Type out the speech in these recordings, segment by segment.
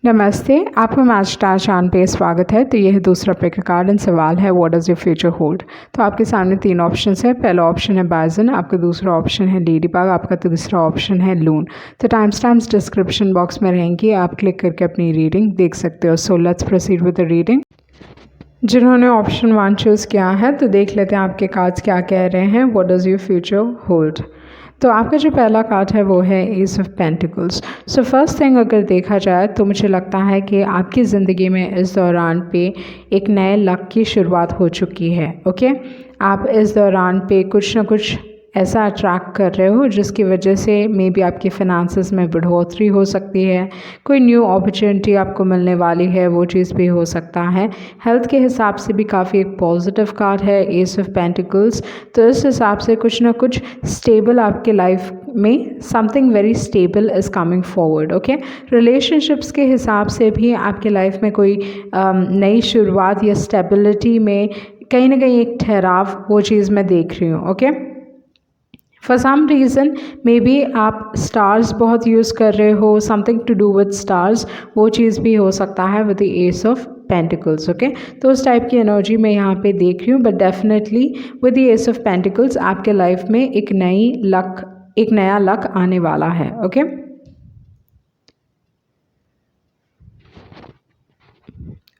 नमस्ते, आपका match star चांद पे स्वागत है। तो यह है दूसरा पिक कार्ड एंड सवाल है what does your future hold. तो आपके सामने तीन ऑप्शंस है। पहला ऑप्शन है बाइजन, आपका दूसरा ऑप्शन है लेडी बाग, आपका तीसरा ऑप्शन है लून। तो टाइम स्टैम्प्स डिस्क्रिप्शन बॉक्स में रहेंगी, आप क्लिक करके अपनी रीडिंग देख सकते हो। So let's proceed with the reading. जिन्होंने ऑप्शन 1 चूज़ किया है तो देख लेते हैं आपके कार्ड्स क्या कह रहे हैं। What does your future hold. तो आपका जो पहला कार्ड है वो है S of pentacles. So first thing अगर देखा जाए तो मुझे लगता है कि आपकी ज़िंदगी में इस दौरान पे एक नए लक की शुरुआत हो चुकी है। ओके, आप इस दौरान पे कुछ ना कुछ ऐसा अट्रैक्ट कर रहे हो जिसकी वजह से मे बी आपकी फिनांसेस में बढ़ोतरी हो सकती है, कोई न्यू अपॉर्चुनिटी आपको मिलने वाली है, वो चीज़ भी हो सकता है। हेल्थ के हिसाब से भी काफ़ी एक पॉजिटिव कार्ड है एस ऑफ पेंटिकल्स। तो इस हिसाब से कुछ ना कुछ स्टेबल आपके लाइफ में something very stable is coming forward. Okay, relationships के हिसाब से भी आपके लाइफ में कोई नई शुरुआत या स्टेबिलिटी में कहीं ना कहीं एक ठहराव, वो चीज़ मैं देख रही हूँ। Okay, for some reason may be आप स्टार्स बहुत यूज़ कर रहे हो, something to do with stars, वो चीज़ भी हो सकता है with the ace of pentacles. Okay, तो उस टाइप की एनर्जी मैं यहाँ पे देख रही हूँ। But definitely with the ace of pentacles आपके लाइफ में एक नया लक आने वाला है। ओके,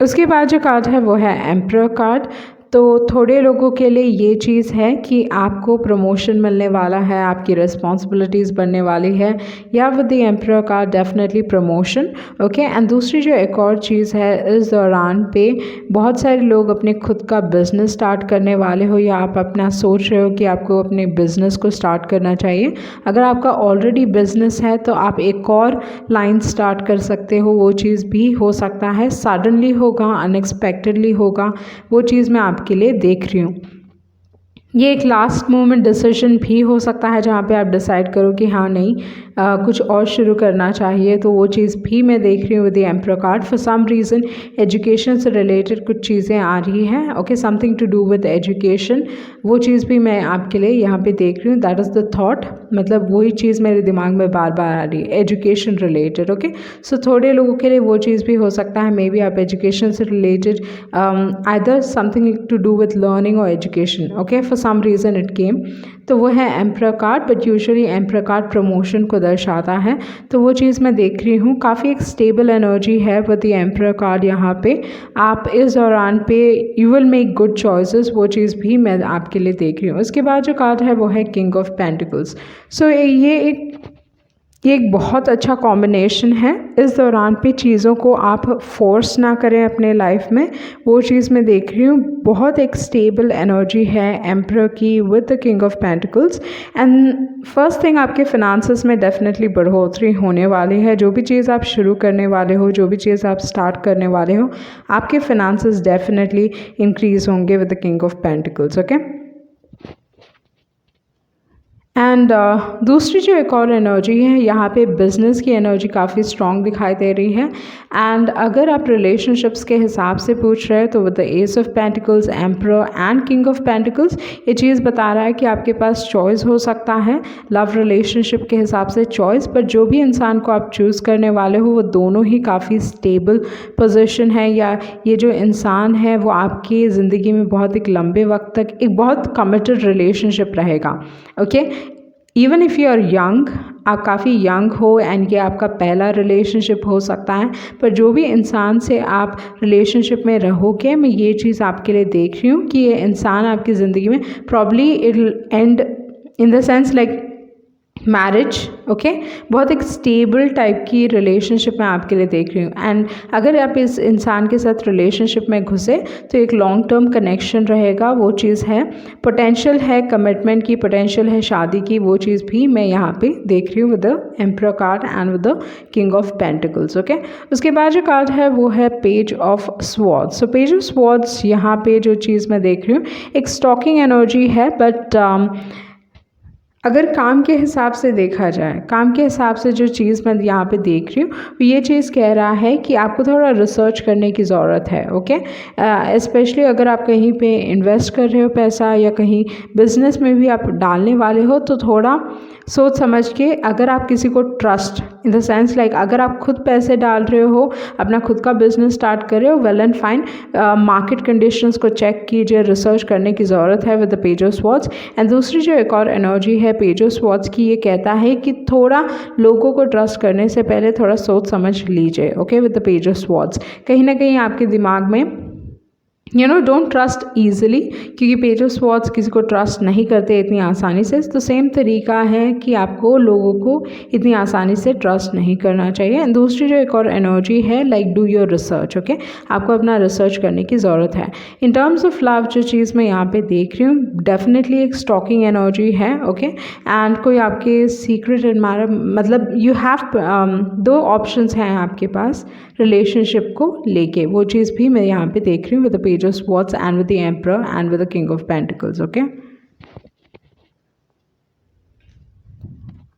उसके बाद जो कार्ड है वो है एम्परर कार्ड। तो थोड़े लोगों के लिए ये चीज़ है कि आपको प्रमोशन मिलने वाला है, आपकी रिस्पॉन्सिबिलिटीज़ बढ़ने वाली है, या with the emperor card definitely promotion. Okay, and दूसरी जो एक और चीज़ है, इस दौरान पे बहुत सारे लोग अपने खुद का बिज़नेस स्टार्ट करने वाले हो, या आप अपना सोच रहे हो कि आपको अपने बिज़नेस को स्टार्ट करना चाहिए। अगर आपका ऑलरेडी बिज़नेस है तो आप एक और लाइन स्टार्ट कर सकते हो, वो चीज़ भी हो सकता है। सडनली होगा, अनएक्सपेक्टेडली होगा, वो चीज़ मैं आपके लिए देख रही हूँ। ये एक लास्ट मोमेंट डिसीजन भी हो सकता है जहाँ पे आप डिसाइड करो कि हाँ नहीं, कुछ और शुरू करना चाहिए। तो वो चीज़ भी मैं देख रही हूँ with the emperor card. For some reason education से रिलेटेड कुछ चीज़ें आ रही हैं। Okay, something to do with education, वो चीज़ भी मैं आपके लिए यहाँ पे देख रही हूँ। दैट इज़ द थॉट, मतलब वही चीज़ मेरे दिमाग में बार बार आ रही है, एजुकेशन रिलेटेड। ओके, सो थोड़े लोगों के लिए वो चीज़ भी हो सकता है, मे बी आप एजुकेशन से related either something to do with learning और education. Okay, for some reason it came. तो वो है emperor card, but usually emperor card promotion को दर्शाता है। तो वो चीज़ मैं देख रही हूँ, काफ़ी एक स्टेबल एनर्जी है विद द एम्परर कार्ड। यहाँ पे आप इस दौरान पे you will make good choices, वो चीज़ भी मैं आपके लिए देख रही हूँ। उसके बाद जो कार्ड है वो है किंग ऑफ पेंटिकल्स। सो ये एक बहुत अच्छा कॉम्बिनेशन है। इस दौरान पे चीज़ों को आप फोर्स ना करें अपने लाइफ में, वो चीज़ मैं देख रही हूँ। बहुत एक स्टेबल एनर्जी है एम्परर की with the king of pentacles. And first thing, आपके फिनांसेस में डेफिनेटली बढ़ोतरी होने वाली है। जो भी चीज़ आप शुरू करने वाले हो, जो भी चीज़ आप स्टार्ट करने वाले हो, आपके फिनांसेस डेफिनेटली इंक्रीज होंगे with the king of pentacles. Okay, and दूसरी जो एक और एनर्जी है, यहाँ पे बिजनेस की एनर्जी काफ़ी स्ट्रॉन्ग दिखाई दे रही है। एंड अगर आप रिलेशनशिप्स के हिसाब से पूछ रहे हैं तो with the ace of pentacles, emperor and king of pentacles, ये चीज़ बता रहा है कि आपके पास चॉइस हो सकता है लव रिलेशनशिप के हिसाब से चॉइस। पर जो भी इंसान को आप चूज़ करने वाले हो वो दोनों ही काफ़ी स्टेबल पोजिशन है, या ये जो इंसान है वो आपकी ज़िंदगी में बहुत एक लंबे वक्त तक एक बहुत कमिटेड रिलेशनशिप रहेगा। Okay, even if you are young, आप काफ़ी यंग हो एंड ये आपका पहला रिलेशनशिप हो सकता है, पर जो भी इंसान से आप रिलेशनशिप में रहोगे, मैं ये चीज़ आपके लिए देख रही हूँ कि ये इंसान आपकी ज़िंदगी में probably it and in the sense like marriage. Okay, बहुत एक स्टेबल टाइप की रिलेशनशिप मैं आपके लिए देख रही हूँ। एंड अगर आप इस इंसान के साथ रिलेशनशिप में घुसे तो एक लॉन्ग टर्म कनेक्शन रहेगा, वो चीज़ है। पोटेंशियल है कमिटमेंट की, पोटेंशियल है शादी की, वो चीज़ भी मैं यहाँ पे देख रही हूँ with the emperor card and with the king of pentacles. Okay, उसके बाद जो कार्ड है वो है page of swords. So page of swords, यहाँ पे जो चीज़ मैं देख रही हूँ एक स्टॉकिंग एनर्जी है, बट अगर काम के हिसाब से देखा जाए, काम के हिसाब से जो चीज़ मैं यहाँ पे देख रही हूँ ये चीज़ कह रहा है कि आपको थोड़ा रिसर्च करने की ज़रूरत है। ओके, स्पेशली अगर आप कहीं पे इन्वेस्ट कर रहे हो पैसा या कहीं बिजनेस में भी आप डालने वाले हो तो थोड़ा सोच समझ के, अगर आप किसी को trust in the sense like अगर आप खुद पैसे डाल रहे हो, अपना खुद का बिजनेस स्टार्ट कर रहे हो, well and fine, market conditions को चेक कीजिए, रिसर्च करने की ज़रूरत है with the page of swords. And दूसरी जो एक और एनर्जी है पेज ऑफ स्वॉर्ड्स की, ये कहता है कि थोड़ा लोगों को ट्रस्ट करने से पहले थोड़ा सोच समझ लीजिए। Okay, with the page of swords कहीं ना कहीं आपके दिमाग में डोंट ट्रस्ट ईजिली, क्योंकि पेज ऑफ स्वॉर्ड्स किसी को ट्रस्ट नहीं करते इतनी आसानी से। तो सेम तरीका है कि आपको लोगों को इतनी आसानी से ट्रस्ट नहीं करना चाहिए। एंड दूसरी जो एक और एनर्जी है like do your research. Okay, आपको अपना रिसर्च करने की ज़रूरत है। इन टर्म्स ऑफ लव जो चीज़ मैं यहाँ पे देख रही हूँ, डेफिनेटली एक स्टॉकिंग एनर्जी है। ओके, एंड कोई आपके सीक्रेट एडमायर, मतलब यू हैव दो ऑप्शंस हैं आपके पास रिलेशनशिप को लेके, वो चीज़ भी मैं यहाँ पे देख रही हूँ with the page of swords and with the emperor and with the king of pentacles. Okay,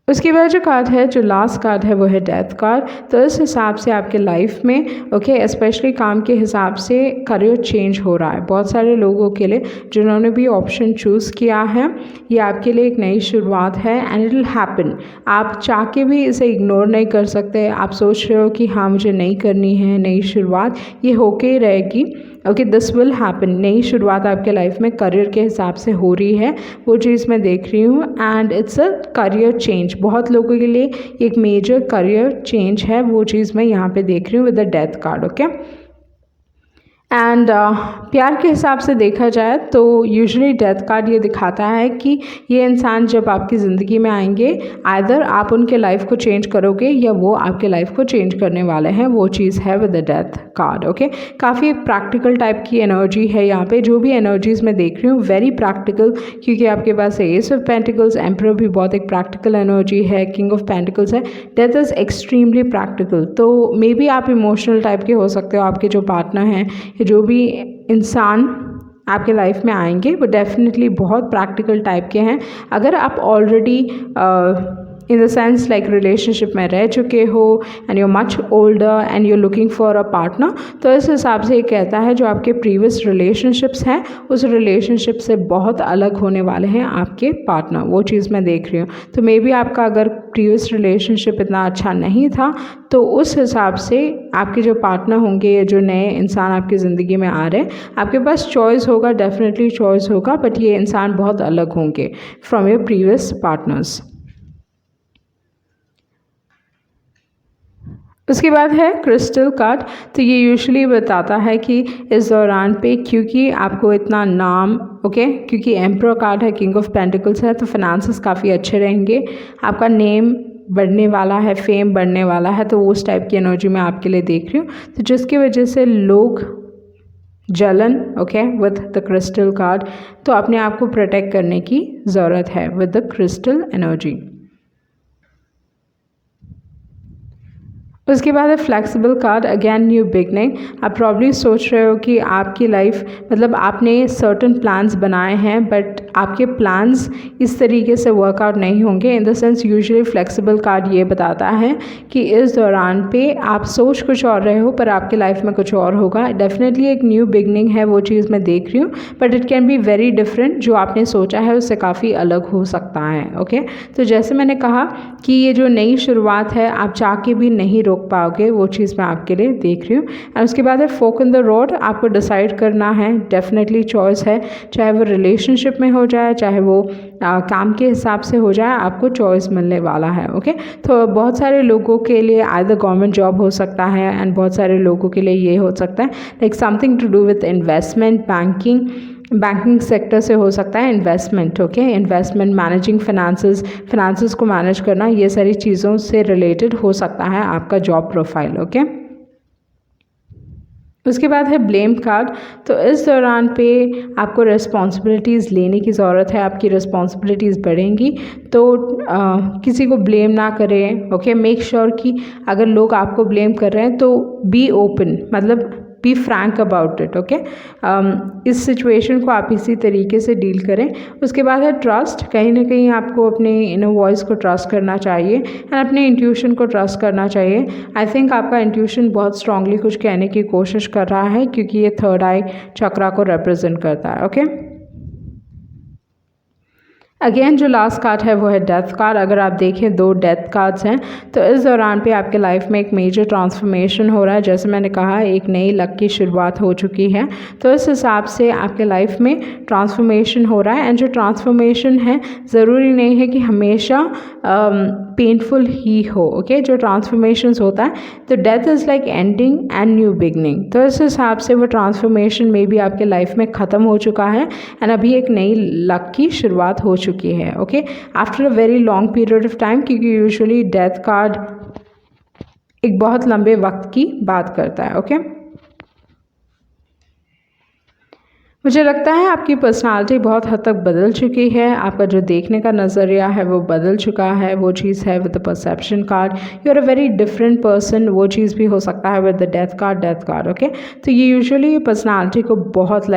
उसके बाद जो कार्ड है, जो लास्ट कार्ड है, वो है डेथ कार्ड। तो इस हिसाब से आपके लाइफ में ओके स्पेशली काम के हिसाब से करियर चेंज हो रहा है बहुत सारे लोगों के लिए। जिन्होंने भी ऑप्शन चूज़ किया है, ये आपके लिए एक नई शुरुआत है एंड इट विल हैपन। आप चाह के भी इसे इग्नोर नहीं कर सकते। आप सोच रहे हो कि हाँ मुझे नहीं करनी है नई शुरुआत, ये होके ही रहेगी। Okay, this will happen. नई शुरुआत आपके लाइफ में करियर के हिसाब से हो रही है, वो चीज़ मैं देख रही हूँ and it's a career change. बहुत लोगों के लिए एक मेजर करियर चेंज है, वो चीज़ मैं यहाँ पे देख रही हूँ with the death card. Okay, and प्यार के हिसाब से देखा जाए तो यूजुअली डेथ कार्ड ये दिखाता है कि ये इंसान जब आपकी ज़िंदगी में आएंगे, आइदर आप उनके लाइफ को चेंज करोगे या वो आपके लाइफ को चेंज करने वाले हैं, वो चीज़ है with the death card. Okay, काफ़ी प्रैक्टिकल टाइप की एनर्जी है यहाँ पे। जो भी एनर्जीज मैं देख रही हूँ वेरी प्रैक्टिकल, क्योंकि आपके पास एस ऑफ पेंटिकल्स, एम्परर भी बहुत एक प्रैक्टिकल एनर्जी है, किंग ऑफ पेंटिकल्स है, डेथ इज़ एक्सट्रीमली प्रैक्टिकल। तो मे बी आप इमोशनल टाइप के हो सकते हो, आपके जो पार्टनर हैं, जो भी इंसान आपके लाइफ में आएंगे वो डेफिनेटली बहुत प्रैक्टिकल टाइप के हैं। अगर आप already in the sense like relationship में रह चुके हो and you much older and you looking for a partner, तो इस हिसाब से ये कहता है जो आपके प्रीवियस रिलेशनशिप्स हैं उस रिलेशनशिप से बहुत अलग होने वाले हैं आपके पार्टनर, वो चीज़ मैं देख रही हूँ। तो मे बी आपका अगर प्रीवियस रिलेशनशिप इतना अच्छा नहीं था तो उस हिसाब से आपके जो पार्टनर होंगे, जो नए इंसान आपकी ज़िंदगी में आ रहे हैं, आपके पास चॉइस होगा, डेफिनेटली चॉइस होगा, बट ये इंसान बहुत अलग होंगे फ्रॉम योर प्रीवियस पार्टनर्स। उसके बाद है क्रिस्टल कार्ड। तो ये यूजुअली बताता है कि इस दौरान पे क्योंकि आपको इतना नाम क्योंकि एम्परर कार्ड है, किंग ऑफ पेंटिकल्स है, तो फाइनेंसेस काफ़ी अच्छे रहेंगे, आपका नेम बढ़ने वाला है, फेम बढ़ने वाला है। तो उस टाइप की एनर्जी मैं आपके लिए देख रही हूँ, तो जिसकी वजह से लोग जलन विद द क्रिस्टल कार्ड, तो अपने आप को प्रोटेक्ट करने की ज़रूरत है विद द क्रिस्टल एनर्जी। उसके बाद है flexible card, again new beginning. आप प्रॉब्ली सोच रहे हो कि आपकी लाइफ, मतलब आपने सर्टन प्लान्स बनाए हैं बट आपके प्लान्स इस तरीके से वर्कआउट नहीं होंगे। इन the sense usually flexible card ये बताता है कि इस दौरान पे आप सोच कुछ और रहे हो पर आपके लाइफ में कुछ और होगा। डेफिनेटली एक न्यू बिगनिंग है, वो चीज़ मैं देख रही हूँ, but it can be very different. जो आपने सोचा है उससे काफ़ी अलग हो सकता है। ओके, तो जैसे मैंने कहा कि ये जो नई शुरुआत है आप चाह के भी नहीं रोक पाओगे, वो चीज़ मैं आपके लिए देख रही हूँ। और उसके बाद है फोक इन द रोड, आपको डिसाइड करना है, डेफिनेटली चॉइस है, चाहे वो रिलेशनशिप में हो जाए, चाहे वो काम के हिसाब से हो जाए, आपको चॉइस मिलने वाला है। ओके, तो बहुत सारे लोगों के लिए आइदर गवर्नमेंट जॉब हो सकता है एंड बहुत सारे लोगों के लिए ये हो सकता है like something to do with investment, banking sector से हो सकता है इन्वेस्टमेंट। इन्वेस्टमेंट, मैनेजिंग फाइनेंसेस को मैनेज करना, ये सारी चीज़ों से रिलेटेड हो सकता है आपका जॉब प्रोफाइल। उसके बाद है ब्लेम कार्ड। तो इस दौरान पे आपको रिस्पॉन्सिबिलिटीज़ लेने की ज़रूरत है, आपकी रिस्पॉन्सिबिलिटीज़ बढ़ेंगी, तो किसी को ब्लेम ना करें। मेक श्योर कि अगर लोग आपको ब्लेम कर रहे हैं तो बी ओपन, मतलब be frank about it. Okay, इस सिचुएशन को आप इसी तरीके से डील करें। उसके बाद है ट्रस्ट। कहीं ना कहीं आपको अपने इनर वॉइस को ट्रस्ट करना चाहिए एंड अपने इंट्यूशन को ट्रस्ट करना चाहिए। आई थिंक आपका इंट्यूशन बहुत स्ट्रांगली कुछ कहने की कोशिश कर रहा है, क्योंकि ये थर्ड आई चक्रा को रिप्रेजेंट करता है। ओके, अगेन जो लास्ट कार्ड है वो है डेथ कार्ड। अगर आप देखें 2 डेथ कार्ड्स हैं, तो इस दौरान पे आपके लाइफ में एक मेजर ट्रांसफॉर्मेशन हो रहा है। जैसे मैंने कहा, एक नई लक की शुरुआत हो चुकी है, तो इस हिसाब से आपके लाइफ में ट्रांसफॉर्मेशन हो रहा है। एंड जो ट्रांसफॉर्मेशन है ज़रूरी नहीं है कि हमेशा पेनफुल ही हो। ओके, जो ट्रांसफॉर्मेशंस होता है, तो death is like ending and new beginning. तो इस हिसाब से वो ट्रांसफॉर्मेशन में भी आपके लाइफ में ख़त्म हो चुका है एंड अभी एक नई लक की शुरुआत हो चुकी है। Okay, after a very long period of time, क्योंकि यूजुअली डेथ कार्ड एक बहुत लंबे वक्त की बात करता है। ओके, मुझे लगता है आपकी पर्सनालिटी बहुत हद तक बदल चुकी है। आपका जो देखने का नज़रिया है वो बदल चुका है। वो चीज़ है with the perception card, you are a very different person. वो चीज़ भी हो सकता है with the death card. Okay, तो ये यूजुअली पर्सनालिटी को बहुत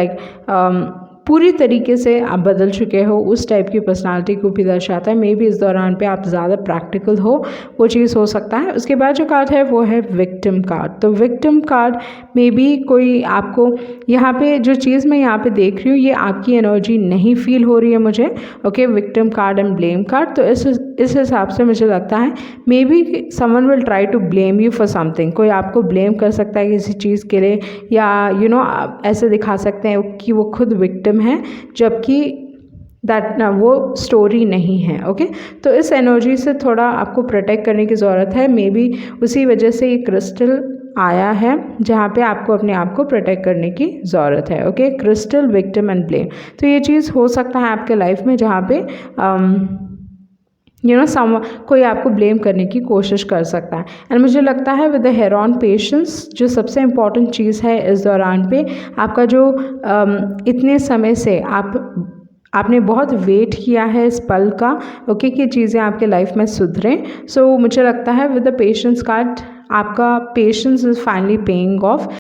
पूरी तरीके से आप बदल चुके हो, उस टाइप की पर्सनालिटी को भी दर्शाता है। मे बी इस दौरान पे आप ज़्यादा प्रैक्टिकल हो, वो चीज़ हो सकता है। उसके बाद जो कार्ड है वो है विक्टिम कार्ड। तो विक्टिम कार्ड मे बी कोई आपको यहाँ पे जो चीज़ मैं यहाँ पे देख रही हूँ, ये आपकी एनर्जी नहीं फील हो रही है मुझे। Okay, victim card and blame card. तो इस हिसाब से मुझे लगता है मे be someone will try to blame you for something. कोई आपको ब्लेम कर सकता है किसी चीज़ के लिए, या आप ऐसे दिखा सकते हैं कि वो खुद विक्टिम है, जबकि दैट वो स्टोरी नहीं है। ओके, तो इस एनर्जी से थोड़ा आपको प्रोटेक्ट करने की ज़रूरत है। मे बी उसी वजह से ये क्रिस्टल आया है, जहाँ पे आपको अपने आप को प्रोटेक्ट करने की ज़रूरत है। Okay, crystal, victim and blame. तो ये चीज़ हो सकता है आपके लाइफ में, जहाँ पे कोई आपको ब्लेम करने की कोशिश कर सकता है। एंड मुझे लगता है विद द हेरॉन पेशेंस, जो सबसे इम्पॉर्टेंट चीज़ है इस दौरान पे, आपका जो इतने समय से आपने बहुत वेट किया है इस पल का, ओके, कि चीज़ें आपके लाइफ में सुधरें। सो मुझे लगता है विद द पेशेंस कार्ड, आपका patience is finally paying off.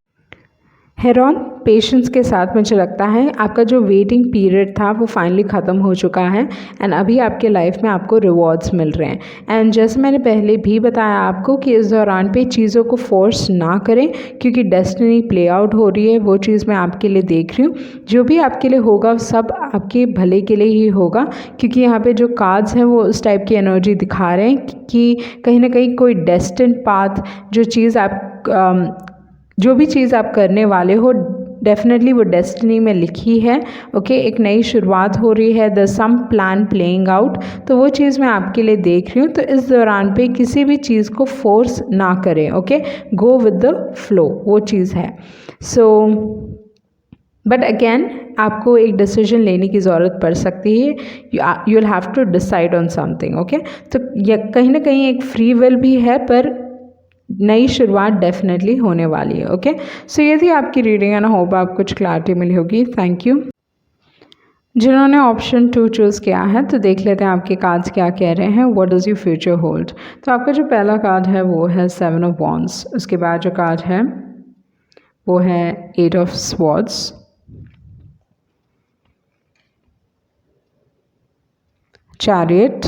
Heron patience के साथ मुझे लगता है आपका जो वेटिंग पीरियड था वो फाइनली ख़त्म हो चुका है एंड अभी आपके लाइफ में आपको रिवॉर्ड्स मिल रहे हैं। एंड जैसे मैंने पहले भी बताया आपको कि इस दौरान पे चीज़ों को फोर्स ना करें, क्योंकि डेस्टिनी प्ले आउट हो रही है। वो चीज़ मैं आपके लिए देख रही हूँ। जो भी आपके लिए होगा सब आपके भले के लिए ही होगा, क्योंकि यहाँ पर जो कार्ड्स हैं वो उस टाइप की एनर्जी दिखा रहे हैं कि कहीं ना कहीं कोई डेस्टिन पाथ, जो भी चीज़ आप करने वाले हो, डेफिनेटली वो डेस्टिनी में लिखी है। ओके, एक नई शुरुआत हो रही है, the some plan playing out. तो वो चीज़ मैं आपके लिए देख रही हूँ। तो इस दौरान पे किसी भी चीज़ को फोर्स ना करें। Okay, go with the flow, वो चीज़ है। सो बट अगेन आपको एक डिसीजन लेने की ज़रूरत पड़ सकती है। You will have to decide on something. Okay, तो कहीं ना कहीं एक फ्री विल भी है, पर नई शुरुआत डेफिनेटली होने वाली है। ओके, सो ये थी आपकी रीडिंग एंड होप आपको कुछ क्लैरिटी मिली होगी। Thank you. जिन्होंने ऑप्शन 2 चूज़ किया है, तो देख लेते हैं आपके कार्ड्स क्या कह रहे हैं। What does your future hold. तो आपका जो पहला कार्ड है वो है 7 ऑफ वॉन्ड्स। उसके बाद जो कार्ड है वो है 8 ऑफ स्वॉर्ड्स, चैरियट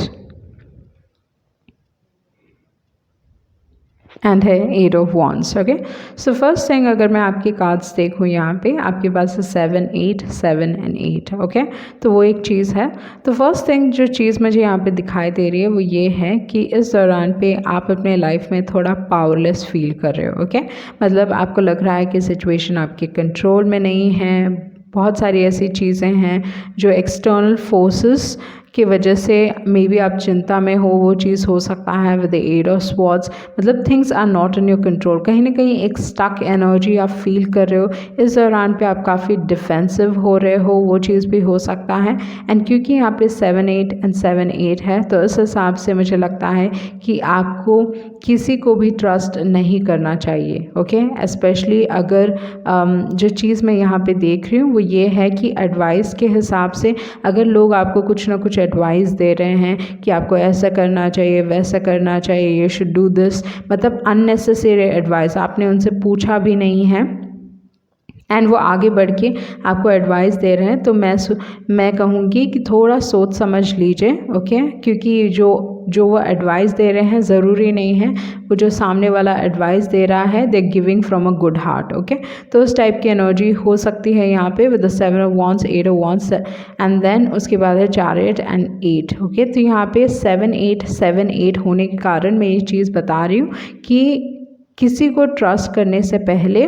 एंड है 8 of wands. Okay, so first thing, अगर मैं आपके कार्ड्स देखूँ यहाँ पे, आपके पास है 7, 8, 7 एंड 8। ओके, तो वो एक चीज़ है। तो फर्स्ट थिंग जो चीज़ मुझे यहाँ पे दिखाई दे रही है वो ये है कि इस दौरान पे आप अपने लाइफ में थोड़ा पावरलेस फील कर रहे हो। ओके, मतलब आपको लग रहा है कि सिचुएशन आपके कंट्रोल में नहीं है। बहुत सारी ऐसी चीज़ें हैं जो एक्सटर्नल फोर्सेस की वजह से मे बी आप चिंता में हो, वो चीज़ हो सकता है विद द 8 ऑफ स्वॉर्ड्स। मतलब things are not in your control. कहीं ना कहीं एक स्टक एनर्जी आप फील कर रहे हो। इस दौरान पे आप काफ़ी डिफेंसिव हो रहे हो, वो चीज़ भी हो सकता है। एंड क्योंकि यहाँ पे 7, 8 एंड 7, 8 है, तो इस हिसाब से मुझे लगता है कि आपको किसी को भी ट्रस्ट नहीं करना चाहिए। ओके, स्पेशली अगर जो चीज़ मैं यहाँ पे देख रही हूँ वो ये है कि एडवाइस के हिसाब से अगर लोग आपको कुछ ना कुछ एडवाइस दे रहे हैं कि आपको ऐसा करना चाहिए, वैसा करना चाहिए, यू शुड डू दिस, मतलब अननेसेसरी एडवाइस, आपने उनसे पूछा भी नहीं है एंड वो आगे बढ़ के आपको एडवाइस दे रहे हैं। तो मैं कहूँगी कि थोड़ा सोच समझ लीजिए, ओके, क्योंकि जो वो एडवाइस दे रहे हैं ज़रूरी नहीं है वो जो सामने वाला एडवाइस दे रहा है they giving from a good heart, okay. तो उस टाइप की एनर्जी हो सकती है यहाँ पे with the 7 of wands, 8 of wands and then उसके बाद है Chariot एंड 8, ओके। तो यहाँ पे 7 8 होने के कारण मैं ये चीज़ बता रही हूँ कि किसी को ट्रस्ट करने से पहले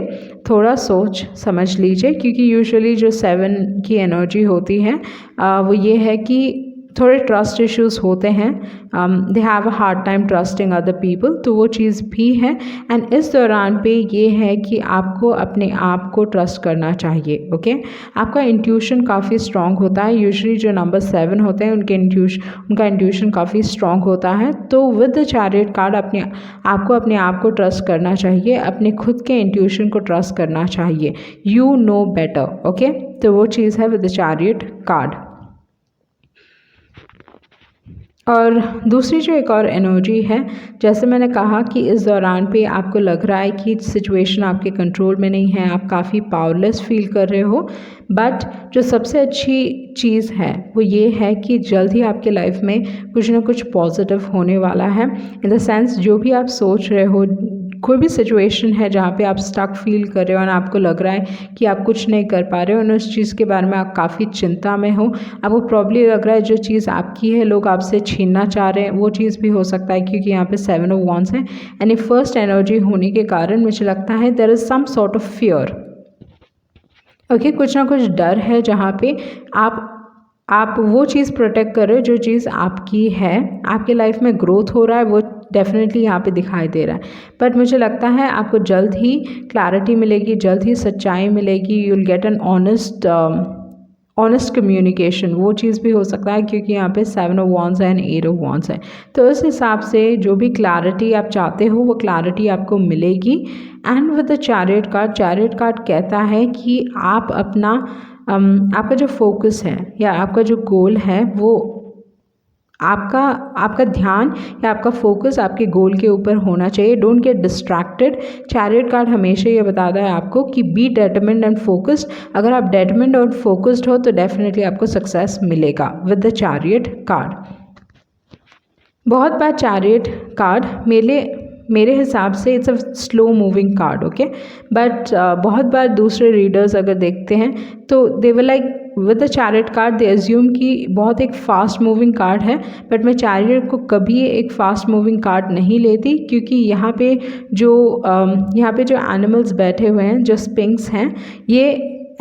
थोड़ा सोच समझ लीजिए, क्योंकि यूजुअली जो 7 की एनर्जी होती है वो ये है कि थोड़े ट्रस्ट इश्यूज़ होते हैं, they have a hard time trusting other people, तो वो चीज़ भी है। एंड इस दौरान पे ये है कि आपको अपने आप को ट्रस्ट करना चाहिए, ओके। आपका इंट्यूशन काफ़ी स्ट्रॉन्ग होता है, यूजुअली जो नंबर 7 होते हैं उनका इंट्यूशन काफ़ी स्ट्रॉन्ग होता है। तो विद द चैरियट कार्ड आपको अपने आप को ट्रस्ट करना चाहिए, अपने खुद के इंट्यूशन को ट्रस्ट करना चाहिए, यू नो बेटर, ओके। तो वो चीज़ है विद द चैरियट कार्ड। और दूसरी जो एक और एनर्जी है, जैसे मैंने कहा कि इस दौरान पे आपको लग रहा है कि सिचुएशन आपके कंट्रोल में नहीं है, आप काफ़ी पावरलेस फील कर रहे हो, बट जो सबसे अच्छी चीज़ है वो ये है कि जल्द ही आपके लाइफ में कुछ ना कुछ पॉजिटिव होने वाला है। इन द सेंस जो भी आप सोच रहे हो, कोई भी सिचुएशन है जहाँ पे आप स्टक फील कर रहे हो और आपको लग रहा है कि आप कुछ नहीं कर पा रहे हो और उस चीज़ के बारे में आप काफ़ी चिंता में हो, आपको प्रॉब्ली लग रहा है जो चीज़ आपकी है लोग आपसे छीनना चाह रहे हैं, वो चीज़ भी हो सकता है, क्योंकि यहाँ पे 7 ऑफ wands है एंड ये फर्स्ट एनर्जी होने के कारण मुझे लगता है there is some sort of fear, okay. कुछ ना कुछ डर है जहाँ पे आप वो चीज़ प्रोटेक्ट कर रहे हो जो चीज़ आपकी है, आपके लाइफ में ग्रोथ हो रहा है, वो डेफिनेटली यहाँ पे दिखाई दे रहा है। बट मुझे लगता है आपको जल्द ही क्लैरिटी मिलेगी, जल्द ही सच्चाई मिलेगी, you will get an honest communication, वो चीज़ भी हो सकता है, क्योंकि यहाँ पे 7 ऑफ wands है एंड 8 ऑफ wands है। तो उस हिसाब से जो भी क्लैरिटी आप चाहते हो वो क्लैरिटी आपको मिलेगी। And with the chariot card कहता है कि आप अपना आपका जो फोकस है या आपका जो गोल है वो आपका ध्यान या आपका फोकस आपके गोल के ऊपर होना चाहिए। Don't get distracted. Chariot card हमेशा ये बताता है आपको कि बी डेटरमिन्ड एंड फोकस्ड। अगर आप डेटरमिन्ड और फोकस्ड हो तो डेफिनेटली आपको सक्सेस मिलेगा विद द चैरियट कार्ड। बहुत बार चैरियट कार्ड मेरे हिसाब से it's a slow moving card, okay. But बहुत बार दूसरे रीडर्स अगर देखते हैं तो they were like with the chariot card they assume कि बहुत एक फास्ट मूविंग कार्ड है, बट मैं चैरियट को कभी एक फास्ट मूविंग कार्ड नहीं लेती, क्योंकि यहाँ पे जो एनिमल्स बैठे हुए हैं, जो स्पिंक्स हैं, ये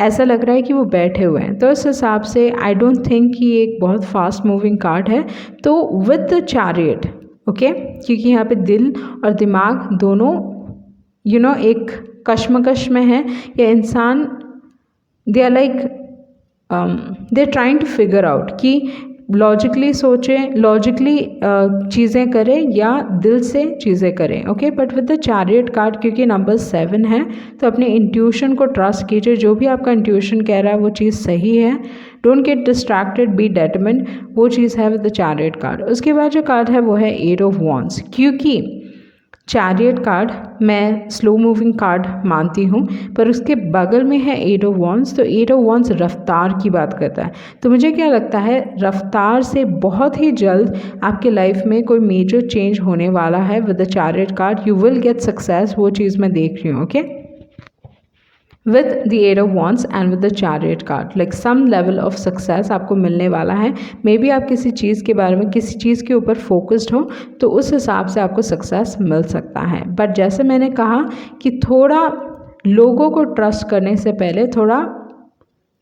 ऐसा लग रहा है कि वो बैठे हुए हैं। तो इस हिसाब से आई डोंट थिंक कि ये एक बहुत फास्ट मूविंग कार्ड है। तो विद द चैरियट, ओके, क्योंकि यहाँ पे दिल और दिमाग दोनों एक कश्मकश में है, या इंसान they are like they are trying to figure out कि लॉजिकली सोचें, लॉजिकली चीज़ें करें या दिल से चीज़ें करें, okay. But with the chariot card क्योंकि नंबर 7 है तो अपने इंट्यूशन को ट्रस्ट कीजिए, जो भी आपका इंट्यूशन कह रहा है वो चीज़ सही है। डोंट गेट डिस्ट्रैक्टेड, बी डेटरमिन्ड, वो चीज़ है विद द चैरियट कार्ड। उसके बाद जो कार्ड है वो है 8 ऑफ wands। क्योंकि चैरियट कार्ड मैं स्लो मूविंग कार्ड मानती हूँ, पर उसके बगल में है 8 ऑफ wands, तो 8 ऑफ wands रफ्तार की बात करता है। तो मुझे क्या लगता है रफ्तार से बहुत ही जल्द आपके लाइफ में कोई मेजर चेंज होने वाला है with the chariot card. You will get success, वो चीज़ मैं देख रही हूँ, okay. With the 8 of wands and with the chariot card like some level of success आपको मिलने वाला है। मे बी आप किसी चीज़ के बारे में, किसी चीज़ के ऊपर फोकस्ड हो तो उस हिसाब से आपको सक्सेस मिल सकता है। बट जैसे मैंने कहा कि थोड़ा लोगों को ट्रस्ट करने से पहले थोड़ा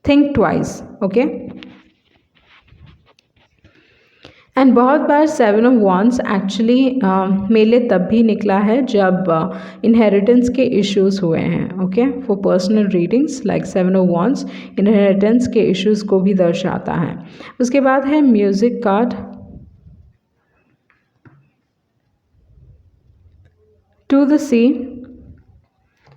थिंक ट्वाइस, ओके। एंड बहुत बार 7 ऑफ wands एक्चुअली मेरे लिए तब भी निकला है जब इनहेरिटेंस के इश्यूज़ हुए हैं, okay. For personal readings like 7 of wands inheritance के इश्यूज़ को भी दर्शाता है। उसके बाद है music card, to the sea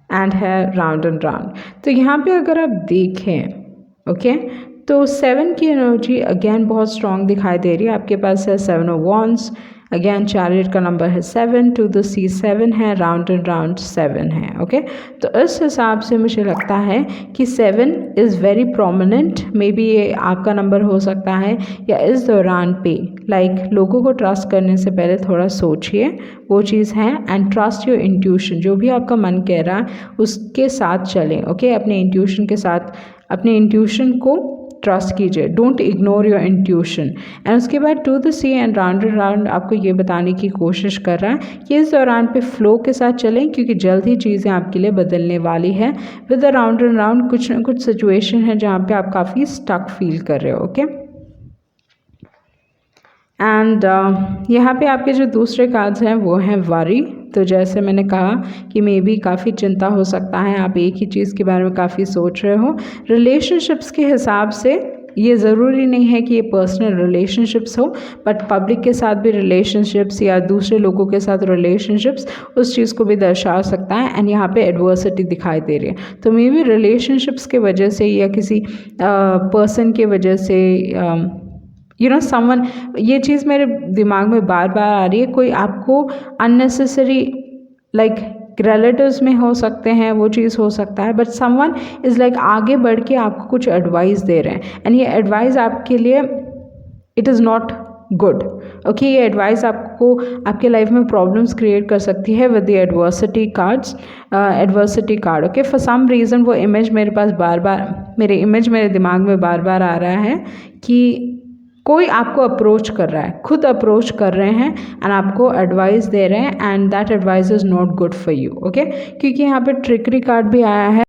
and है राउंड एंड राउंड। तो यहाँ पे अगर आप देखें, ओके, तो 7 की एनर्जी अगेन बहुत स्ट्रॉन्ग दिखाई दे रही है। आपके पास है 7 ऑफ wands, अगेन चैरियट का नंबर है 7, टू द सी 7 है, राउंड एंड राउंड 7 है। ओके, तो इस हिसाब से मुझे लगता है कि 7 is very prominent. May be ये आपका नंबर हो सकता है, या इस दौरान पे लोगों को ट्रस्ट करने से पहले थोड़ा सोचिए, वो चीज़ है। एंड ट्रस्ट योर इंट्यूशन, जो भी आपका मन कह रहा है उसके साथ चलें। ओके, अपने इंट्यूशन के साथ, अपने इंट्यूशन को ट्रस्ट कीजिए, don't ignore your intuition. And उसके बाद to the sea and round and round आपको ये बताने की कोशिश कर रहा है कि इस दौरान पे फ्लो के साथ चलें, क्योंकि जल्द ही चीज़ें आपके लिए बदलने वाली है। With the round and round कुछ ना कुछ सिचुएशन है जहाँ पे आप काफ़ी स्टक फील कर रहे हो। ओके, एंड यहाँ पे आपके जो दूसरे कार्ड्स हैं वो हैं वरी। तो जैसे मैंने कहा कि मे बी काफ़ी चिंता हो सकता है, आप एक ही चीज़ के बारे में काफ़ी सोच रहे हो। रिलेशनशिप्स के हिसाब से ये ज़रूरी नहीं है कि ये पर्सनल रिलेशनशिप्स हो, बट पब्लिक के साथ भी रिलेशनशिप्स या दूसरे लोगों के साथ रिलेशनशिप्स उस चीज़ को भी दर्शा सकता है। एंड यहाँ पे एडवर्सिटी दिखाई दे रही है, तो मे बी रिलेशनशिप्स के वजह से या किसी पर्सन के वजह से समवन, ये चीज़ मेरे दिमाग में बार बार आ रही है, कोई आपको अननेसेसरी रिलेटिव्स में हो सकते हैं, वो चीज़ हो सकता है, बट समवन इज़ आगे बढ़ के आपको कुछ एडवाइस दे रहे हैं। एंड ये एडवाइस आपके लिए it is not good. Okay, ये एडवाइस आपको आपके लाइफ में प्रॉब्लम्स क्रिएट कर सकती है with the adversity card. Okay, for some reason वो इमेज मेरे पास मेरे दिमाग में बार बार आ रहा है कि कोई आपको अप्रोच कर रहा है, खुद अप्रोच कर रहे हैं एंड आपको एडवाइस दे रहे हैं, and that advice is not good for you. Okay, क्योंकि यहाँ पे ट्रिकरी कार्ड भी आया है।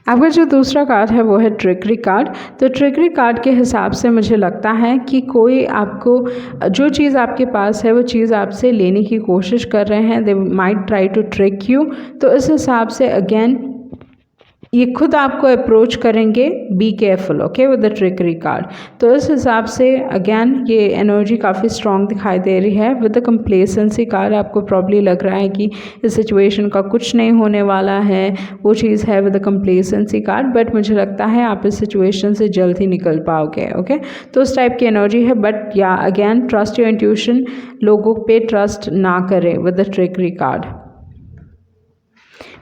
आपका जो दूसरा कार्ड है वो है ट्रिकरी कार्ड। तो ट्रिकरी कार्ड के हिसाब से मुझे लगता है कि कोई आपको जो चीज़ आपके पास है वो चीज़ आपसे लेने की कोशिश कर रहे हैं, they might try to trick you. तो इस हिसाब से अगेन ये खुद आपको अप्रोच करेंगे, be careful. Okay, with the trickery card. तो इस हिसाब से अगेन ये एनर्जी काफ़ी स्ट्रॉन्ग दिखाई दे रही है। विद द कंप्लेसेंसी कार्ड आपको प्रॉब्ली लग रहा है कि इस सिचुएशन का कुछ नहीं होने वाला है, वो चीज़ है with the complacency card, but मुझे लगता है आप इस सिचुएशन से जल्द ही निकल पाओगे। ओके, तो उस टाइप की एनर्जी है। बट या अगेन ट्रस्ट योर इंट्यूशन, लोगों पे ट्रस्ट ना करें with the trickery card.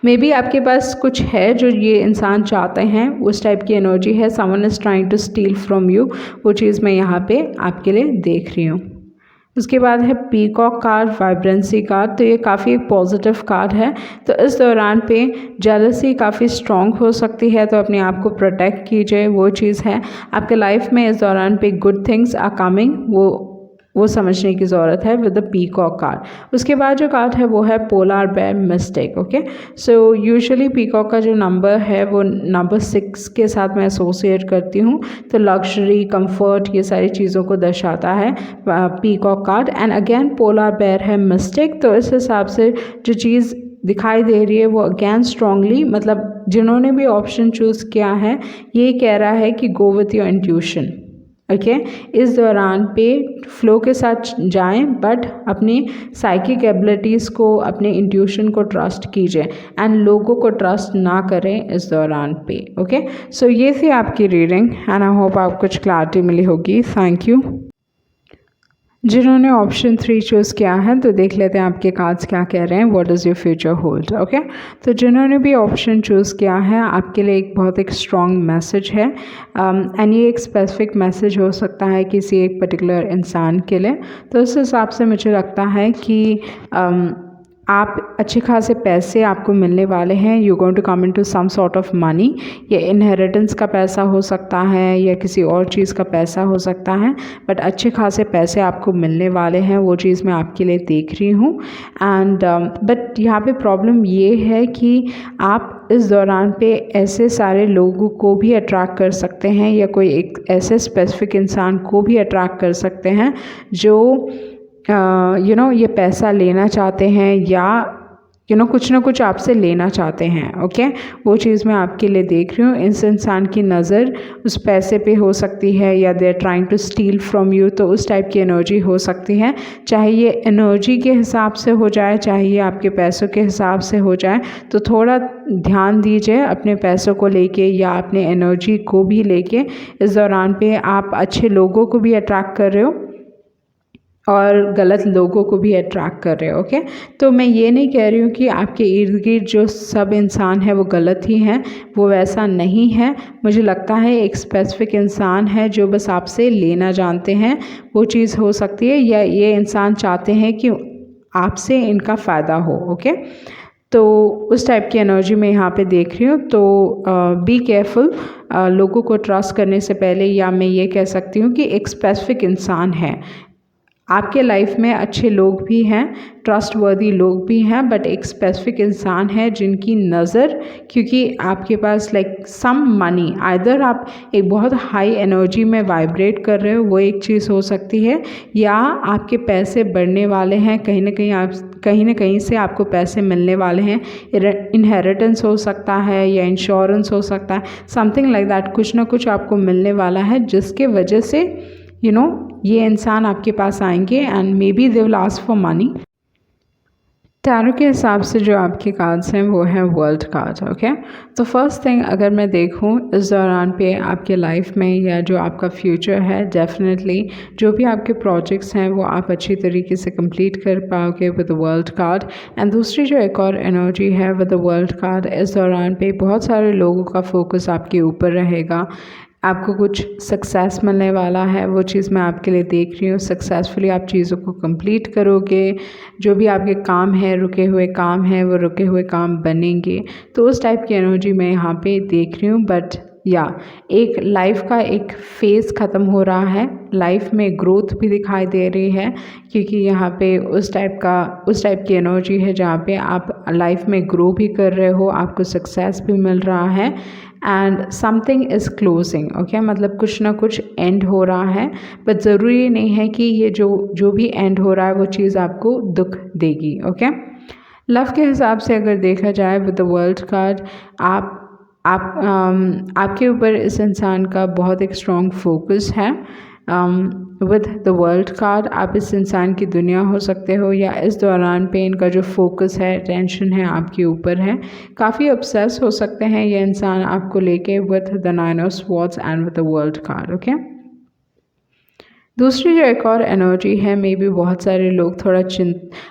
May be आपके पास कुछ है जो ये इंसान चाहते हैं, उस टाइप की एनर्जी है। Someone is trying to steal from you, वो चीज़ मैं यहाँ पे आपके लिए देख रही हूँ। उसके बाद है पीकॉक कार्ड, वाइब्रेंसी कार्ड। तो ये काफ़ी पॉजिटिव कार्ड है। तो इस दौरान पे जेलसी काफ़ी स्ट्रॉन्ग हो सकती है, तो अपने आप को प्रोटेक्ट कीजिए, वो चीज़ है। आपके लाइफ में इस दौरान पे गुड थिंग्स आर कमिंग, वो समझने की ज़रूरत है विद द पीकॉक कार्ड। उसके बाद जो कार्ड है वो है polar bear mistake. Okay, so usually peacock का जो नंबर है वो नंबर 6 के साथ मैं एसोसिएट करती हूँ। तो लग्जरी, कंफर्ट, ये सारी चीज़ों को दर्शाता है peacock card. And again polar bear है मिस्टेक। तो इस हिसाब से जो चीज़ दिखाई दे रही है वो अगेन स्ट्रांगली, मतलब जिन्होंने भी ऑप्शन चूज़ किया है ये कह रहा है कि go with your intuition. Okay, इस दौरान पे फ्लो के साथ जाएं, बट अपनी साइकिक एबिलिटीज़ को, अपने इंट्यूशन को ट्रस्ट कीजिए एंड लोगों को ट्रस्ट ना करें इस दौरान पे। ओके, सो ये थी आपकी रीडिंग एंड आई होप आपको कुछ क्लैरिटी मिली होगी। Thank you. जिन्होंने ऑप्शन 3 चूज़ किया है तो देख लेते हैं आपके कार्ड्स क्या कह रहे हैं, what does your future hold. Okay, तो जिन्होंने भी ऑप्शन चूज़ किया है आपके लिए एक बहुत एक स्ट्रॉन्ग मैसेज है। एंड ये एक स्पेसिफिक मैसेज हो सकता है किसी एक पर्टिकुलर इंसान के लिए। तो इस हिसाब से मुझे लगता है कि आप अच्छे खासे पैसे आपको मिलने वाले हैं। You going to come into some sort of money. ये इनहेरिटेंस का पैसा हो सकता है या किसी और चीज़ का पैसा हो सकता है, बट अच्छे खासे पैसे आपको मिलने वाले हैं, वो चीज़ मैं आपके लिए देख रही हूँ। एंड बट यहाँ पे प्रॉब्लम ये है कि आप इस दौरान पे ऐसे सारे लोगों को भी अट्रैक्ट कर सकते हैं या कोई एक ऐसे स्पेसिफिक इंसान को भी अट्रैक्ट कर सकते हैं जो ये पैसा लेना चाहते हैं या कुछ ना कुछ आपसे लेना चाहते हैं। ओके, वो चीज़ मैं आपके लिए देख रही हूँ। इस इंसान की नज़र उस पैसे पे हो सकती है या they are trying to steal from you, तो उस टाइप की एनर्जी हो सकती है। चाहे ये एनर्जी के हिसाब से हो जाए, चाहे ये आपके पैसों के हिसाब से हो जाए, तो थोड़ा ध्यान दीजिए अपने पैसों को लेके या अपने एनर्जी को भी लेके। इस दौरान पे आप अच्छे लोगों को भी अट्रैक्ट कर रहे हो और गलत लोगों को भी अट्रैक्ट कर रहे हो। ओके, तो मैं ये नहीं कह रही हूँ कि आपके इर्द गिर्द जो सब इंसान है वो गलत ही हैं, वो वैसा नहीं है। मुझे लगता है एक स्पेसिफिक इंसान है जो बस आपसे लेना जानते हैं, वो चीज़ हो सकती है, या ये इंसान चाहते हैं कि आपसे इनका फ़ायदा हो। ओके, तो उस टाइप की एनर्जी मैं यहाँ पे देख रही हूँ। तो बी केयरफुल लोगों को ट्रस्ट करने से पहले, या मैं ये कह सकती हूँ कि एक स्पेसिफिक इंसान है आपके लाइफ में। अच्छे लोग भी हैं, ट्रस्टवर्दी लोग भी हैं, बट एक स्पेसिफिक इंसान है जिनकी नज़र, क्योंकि आपके पास लाइक सम मनी, आइदर आप एक बहुत हाई एनर्जी में वाइब्रेट कर रहे हो, वो एक चीज़ हो सकती है, या आपके पैसे बढ़ने वाले हैं, कहीं ना कहीं से आपको पैसे मिलने वाले हैं। इनहेरिटेंस हो सकता है या इंश्योरेंस हो सकता है, समथिंग लाइक दैट। कुछ ना कुछ आपको मिलने वाला है जिसके वजह से ये इंसान आपके पास आएंगे and may be they will ask for money. Tarot के हिसाब से जो आपके कार्ड्स हैं वो हैं वर्ल्ड कार्ड। ओके, तो फर्स्ट थिंग अगर मैं देखूं इस दौरान पे आपके लाइफ में या जो आपका फ्यूचर है, डेफिनेटली जो भी आपके प्रोजेक्ट्स हैं वो आप अच्छी तरीके से कंप्लीट कर पाओगे with the world card. And दूसरी जो एक और एनर्जी है विद द वर्ल्ड कार्ड, इस दौरान पे बहुत सारे लोगों का फोकस आपके ऊपर रहेगा। आपको कुछ सक्सेस मिलने वाला है, वो चीज़ मैं आपके लिए देख रही हूँ। सक्सेसफुली आप चीज़ों को कंप्लीट करोगे, जो भी आपके काम है, रुके हुए काम है, वो रुके हुए काम बनेंगे। तो उस टाइप की एनर्जी मैं यहाँ पे देख रही हूँ। बट या एक लाइफ का एक फेज़ ख़त्म हो रहा है, लाइफ में ग्रोथ भी दिखाई दे रही है, क्योंकि यहाँ पे उस टाइप की एनर्जी है जहाँ पे आप लाइफ में ग्रो भी कर रहे हो, आपको सक्सेस भी मिल रहा है and something is closing. Okay, मतलब कुछ ना कुछ एंड हो रहा है, बट ज़रूरी नहीं है कि ये जो भी एंड हो रहा है वो चीज़ आपको दुख देगी। ओके, लव के हिसाब से अगर देखा जाए विद द वर्ल्ड कार्ड, आपके ऊपर इस इंसान का बहुत एक स्ट्रॉन्ग फोकस है। विद द वर्ल्ड कार्ड आप इस इंसान की दुनिया हो सकते हो, या इस दौरान पे इनका जो फोकस है, टेंशन है, आपके ऊपर है। काफ़ी ऑब्सेस हो सकते हैं ये इंसान आपको लेके with the 9 of swords and with the world card. Okay, दूसरी जो एक और एनर्जी है, मे बी बहुत सारे लोग थोड़ा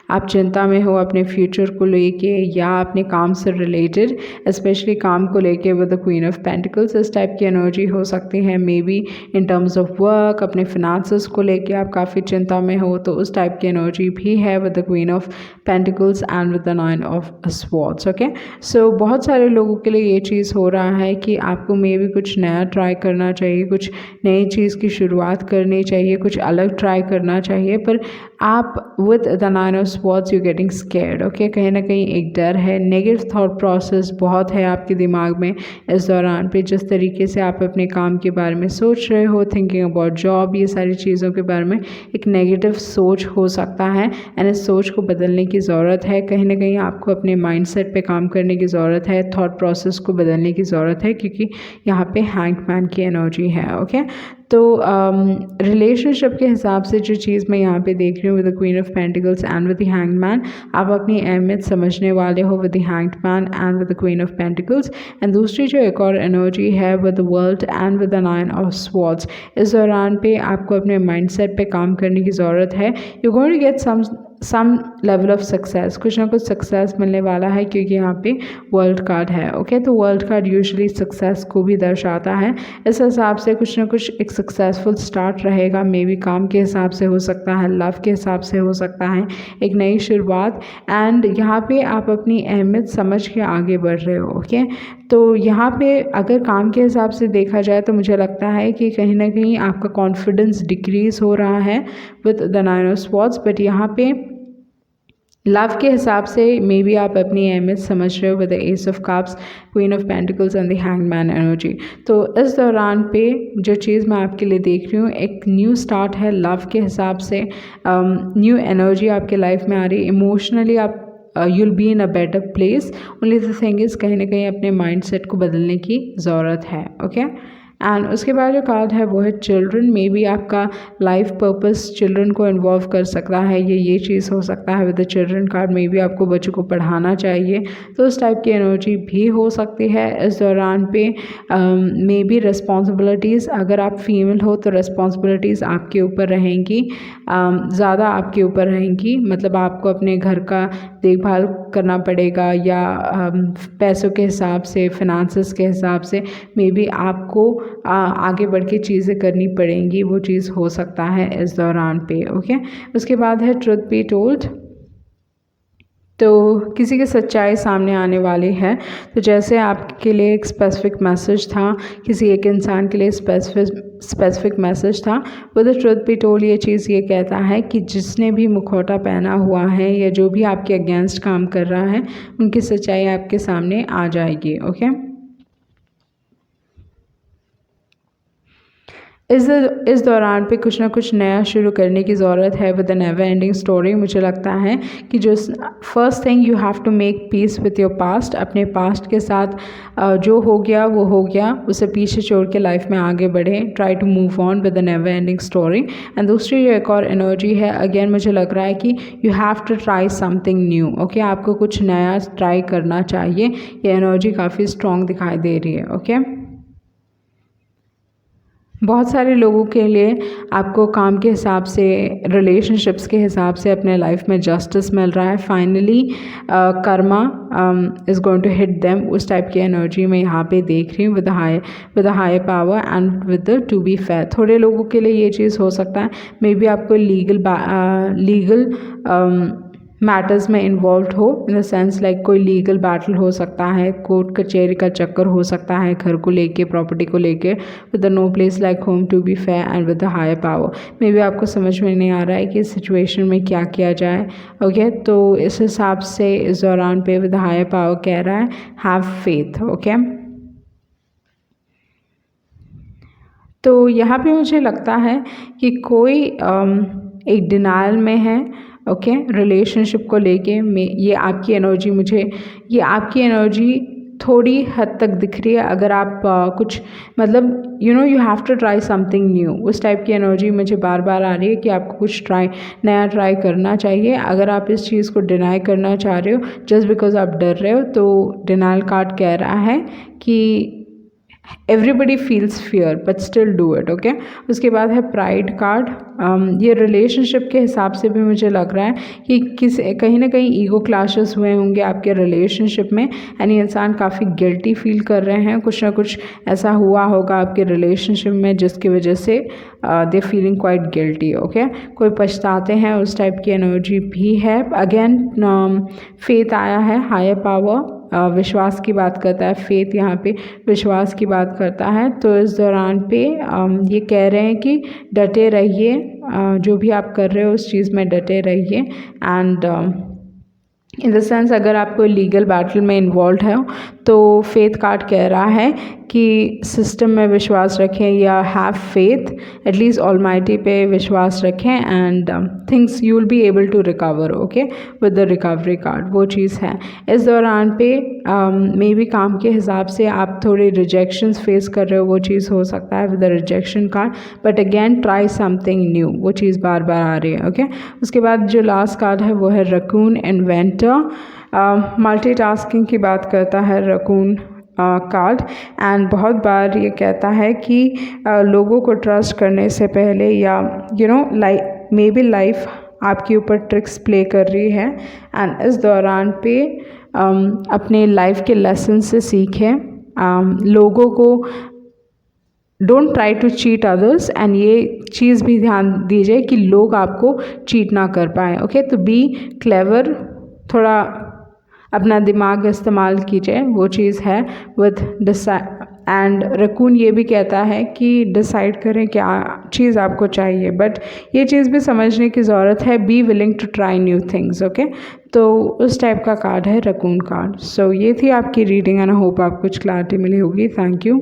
आप चिंता में हो अपने फ्यूचर को लेके या अपने काम से रिलेटेड, स्पेशली काम को लेके with the queen of pentacles. इस टाइप की एनर्जी हो सकती है। May be in terms of work, अपने फिनांसेस को लेके आप काफ़ी चिंता में हो, तो उस टाइप की एनर्जी भी है with the queen of pentacles and with the 9 of swords. Okay, so बहुत सारे लोगों के लिए ये चीज़ हो रहा है कि आपको मे बी कुछ नया ट्राई करना चाहिए, कुछ नई चीज़ की शुरुआत करनी चाहिए, कुछ अलग ट्राई करना चाहिए, पर आप with the 9 of swords you getting scared. Okay, कहीं ना कहीं एक डर है, नेगेटिव थॉट प्रोसेस बहुत है आपके दिमाग में इस दौरान पे। जिस तरीके से आप अपने काम के बारे में सोच रहे हो, थिंकिंग अबाउट जॉब, ये सारी चीज़ों के बारे में एक नेगेटिव सोच हो सकता है एंड इस सोच को बदलने की ज़रूरत है। कहीं ना कहीं आपको अपने माइंडसेट पे काम करने की ज़रूरत है, थॉट प्रोसेस को बदलने की ज़रूरत है, क्योंकि यहाँ पे हैंगमैन की एनर्जी है। ओके, तो रिलेशनशिप के हिसाब से जो चीज़ मैं यहाँ पे देख रही हूँ with the queen of pentacles and with the hangman, आप अपनी अहमियत समझने वाले हो with the hangman and with the queen of pentacles. And दूसरी जो एक और एनर्जी है with the world and with the 9 of swords, इस दौरान पे आपको अपने माइंडसेट पे काम करने की ज़रूरत है। You going to get some level of success, कुछ ना कुछ सक्सेस मिलने वाला है, क्योंकि यहाँ पे वर्ल्ड कार्ड है। ओके, तो वर्ल्ड कार्ड यूजुअली सक्सेस को भी दर्शाता है। इस हिसाब से कुछ ना कुछ एक सक्सेसफुल स्टार्ट रहेगा, मे बी काम के हिसाब से हो सकता है, लव के हिसाब से हो सकता है, एक नई शुरुआत। एंड यहाँ पे आप अपनी अहमियत समझ के आगे बढ़ रहे हो। ओके, तो यहाँ पे अगर काम के हिसाब से देखा जाए तो मुझे लगता है कि कहीं ना कहीं आपका कॉन्फिडेंस डिक्रीज़ हो रहा है with the 9 of swords. But यहाँ पे लव के हिसाब से मे बी आप अपनी अहमियत समझ रहे हो with the ace of cups, queen of pentacles and the hangman energy. तो इस दौरान पे जो चीज़ मैं आपके लिए देख रही हूँ, एक न्यू स्टार्ट है लव के हिसाब से। न्यू एनर्जी आपके लाइफ में आ रही है। इमोशनली आप you'll be in a better place, only the thing is कहीं ना कहीं अपने माइंडसेट को बदलने की ज़रूरत है। ओके, एंड उसके बाद जो कार्ड है वो है चिल्ड्रन। मे बी आपका लाइफ पर्पस चिल्ड्रन को इन्वॉल्व कर सकता है, ये चीज़ हो सकता है with the children card. May be आपको बच्चों को पढ़ाना चाहिए, तो उस टाइप की एनर्जी भी हो सकती है इस दौरान पे। मे बी रिस्पॉन्सिबिलिटीज़, अगर आप फीमेल हो तो रिस्पॉन्सिबिलिटीज़ आपके ऊपर रहेंगी, ज़्यादा आपके ऊपर रहेंगी। मतलब आपको अपने घर का देखभाल करना पड़ेगा, या पैसों के हिसाब से, फिनांसेस के हिसाब से मे बी आपको आगे बढ़ के चीज़ें करनी पड़ेंगी, वो चीज़ हो सकता है इस दौरान पे। ओके, उसके बाद है ट्रुथ बी टोल्ड। तो किसी की सच्चाई सामने आने वाली है। तो जैसे आपके लिए एक स्पेसिफिक मैसेज था, किसी एक इंसान के लिए स्पेसिफिक मैसेज था, वो द ट्रुथ बी टोल्ड ये चीज़ ये कहता है कि जिसने भी मुखौटा पहना हुआ है या जो भी आपके अगेंस्ट काम कर रहा है, उनकी सच्चाई आपके सामने आ जाएगी। ओके, इस दौरान पे कुछ ना कुछ नया शुरू करने की ज़रूरत है with a never ending story. मुझे लगता है कि जो first thing you have to make peace with your past. अपने पास्ट के साथ जो हो गया वो हो गया, उसे पीछे छोड़ के लाइफ में आगे बढ़ें। Try to move on with a never ending story. And दूसरी जो एक और एनर्जी है, अगेन मुझे लग रहा है कि you have to try something new. Okay, आपको कुछ नया ट्राई करना चाहिए। ये एनर्जी काफ़ी स्ट्रॉन्ग दिखाई दे रही है। ओके, बहुत सारे लोगों के लिए आपको काम के हिसाब से, रिलेशनशिप्स के हिसाब से अपने लाइफ में जस्टिस मिल रहा है। Finally karma is going to hit them. उस टाइप की एनर्जी मैं यहाँ पे देख रही हूँ with a high power and with the to be fair. थोड़े लोगों के लिए ये चीज़ हो सकता है, मे बी आपको लीगल मैटर्स में इन्वॉल्व हो, इन द सेंस लाइक कोई लीगल बैटल हो सकता है, कोर्ट कचहरी का चक्कर हो सकता है, घर को लेके, प्रॉपर्टी को लेके, with the no place like home to be fair and with the higher power. Maybe आपको समझ में नहीं आ रहा है कि इस सिचुएशन में क्या किया जाए। ओके, तो इस हिसाब से इस दौरान पे विद द हायर पावर कह रहा है हैव फेथ। ओके, तो यहाँ पे मुझे लगता है कि कोई एक डिनाइल में है। ओके, रिलेशनशिप को लेके ये आपकी एनर्जी थोड़ी हद तक दिख रही है। अगर आप कुछ मतलब you have to try something new, उस टाइप की एनर्जी मुझे बार बार आ रही है कि आपको कुछ नया ट्राई करना चाहिए। अगर आप इस चीज़ को डिनाई करना चाह रहे हो जस्ट बिकॉज आप डर रहे हो, तो डिनाइल कार्ड कह रहा है कि everybody feels fear but still do it. Okay, उसके बाद है प्राइड कार्ड। ये रिलेशनशिप के हिसाब से भी मुझे लग रहा है कि कहीं ना कहीं ईगो क्लैशेस हुए होंगे आपके रिलेशनशिप में, यानी इंसान काफ़ी गिल्टी फील कर रहे हैं। कुछ ना कुछ ऐसा हुआ होगा आपके रिलेशनशिप में जिसकी वजह से दे फीलिंग क्वाइट गिल्टी। ओके, कोई पछताते हैं, उस टाइप की एनर्जी भी है। अगेन फेथ आया है, हायर पावर विश्वास की बात करता है। फेथ यहाँ पे विश्वास की बात करता है। तो इस दौरान पे ये कह रहे हैं कि डटे रहिए, जो भी आप कर रहे हो उस चीज़ में डटे रहिए। एंड इन द सेंस अगर आप कोई लीगल बैटल में इन्वॉल्व है तो फेथ कार्ड कह रहा है कि सिस्टम में विश्वास रखें, या हैव फेथ, एटलीस्ट ऑलमाइटी पे विश्वास रखें, and things you will be able to recover. Okay, with the recovery card वो चीज़ है। इस दौरान पे मे बी काम के हिसाब से आप थोड़े रिजेक्शंस फेस कर रहे हो, वो चीज़ हो सकता है with the rejection card. But again try something new, वो चीज़ बार बार आ रही है। ओके, उसके बाद जो लास्ट कार्ड है वो है रकून इन्वेंटर। मल्टीटास्किंग की बात करता है रकून कार्ड, एंड बहुत बार ये कहता है कि लोगों को ट्रस्ट करने से पहले, या मे बी लाइफ आपके ऊपर ट्रिक्स प्ले कर रही है, एंड इस दौरान पे अपने लाइफ के लेसन से सीखें। लोगों को don't try to cheat others, and ये चीज़ भी ध्यान दीजिए कि लोग आपको चीट ना कर पाए। ओके, तो बी क्लेवर, थोड़ा अपना दिमाग इस्तेमाल कीजिए, वो चीज़ है विथ एंड रकून ये भी कहता है कि डिसाइड करें क्या चीज़ आपको चाहिए, बट ये चीज़ भी समझने की ज़रूरत है, be willing to try new things. Okay, तो उस टाइप का कार्ड है रकून कार्ड। सो ये थी आपकी रीडिंग, एंड आई होप आपको कुछ क्लैरिटी मिली होगी। Thank you.